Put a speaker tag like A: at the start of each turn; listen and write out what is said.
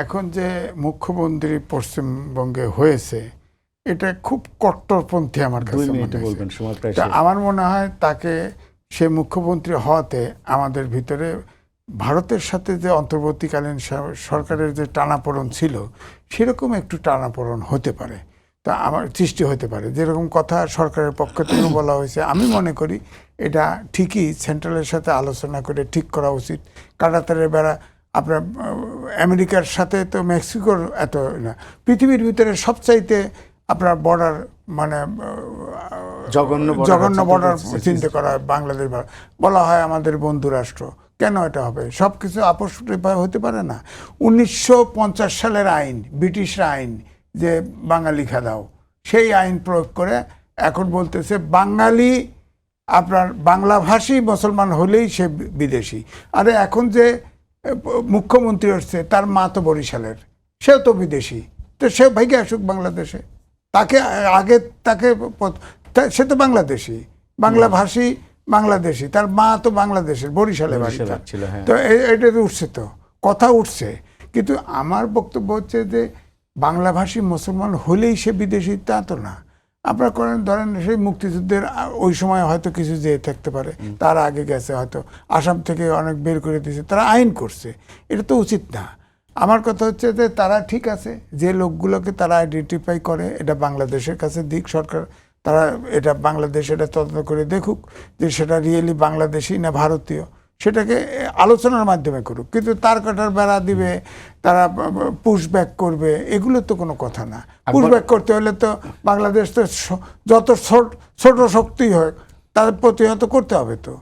A: এখন যে মুখ্যমন্ত্রী পশ্চিমবঙ্গে হয়েছে এটা খুব কট্টরপন্থী আমার কাছে মনে হয়। আমার মনে হয় তাকে সে মুখ্যমন্ত্রী হওয়াতে আমাদের ভিতরে ভারতের সাথে যে অন্তর্বর্তীকালীন সরকারের যে টানাপোড়েন ছিল সেরকম একটু টানাপোড়েন হতে পারে, তা আমার সৃষ্টি হতে পারে। যেরকম কথা সরকারের পক্ষ থেকে বলা হয়েছে, আমি মনে করি এটা ঠিকই সেন্ট্রালের সাথে আলোচনা করে ঠিক করা উচিত। কাঁটাতারের বেড়া আপনার আমেরিকার সাথে তো মেক্সিকোর এত না, পৃথিবীর ভিতরে সবচাইতে আপনার বর্ডার মানে জঘন্য বর্ডার চিন্তা করা হয় বাংলাদেশ। বলা হয় আমাদের বন্ধু রাষ্ট্র, কেন এটা হবে? সব কিছু আপোষ হতে পারে না। 1950 সালের আইন, ব্রিটিশরা আইন যে বাঙালি খেদাও, সেই আইন প্রয়োগ করে এখন বলতেছে বাঙালি আপনার বাংলাভাষী মুসলমান হলেই সে বিদেশি। আরে এখন যে মুখ্যমন্ত্রী হচ্ছে তার মা তো বরিশালের, সেও তো বিদেশি, তো সে ভাইকে আসুক বাংলাদেশে। তাকে আগে তাকে সে তো বাংলাদেশি, বাংলাভাষী বাংলাদেশি, তার মা তো বাংলাদেশের বরিশালে বাড়ি। তো এটা তো উঠছে, তো কথা উঠছে। কিন্তু আমার বক্তব্য হচ্ছে যে বাংলাভাষী মুসলমান হলেই সে বিদেশি তা তো না। আপনার করেন ধরেন সেই মুক্তিযুদ্ধের ওই সময় হয়তো কিছু যেয়ে থাকতে পারে, তার আগে গেছে হয়তো আসাম থেকে অনেক বের করে দিয়েছে, তারা আইন করছে, এটা তো উচিত না। আমার কথা হচ্ছে যে তারা ঠিক আছে, যে লোকগুলোকে তারা আইডেন্টিফাই করে এটা বাংলাদেশের কাছে দিক সরকার, তারা এটা বাংলাদেশ এটা তদন্ত করে দেখুক যে সেটা রিয়েলি বাংলাদেশি না ভারতীয়, সেটাকে আলোচনার মাধ্যমে করুক। কিন্তু তার কাটার বেড়া দিবে, তারা পুশব্যাক করবে, এগুলো তো কোনো কথা না। পুশব্যাক করতে হলে তো বাংলাদেশ তো যত ছোট শক্তি হয় তার প্রতিহত করতে হবে তো।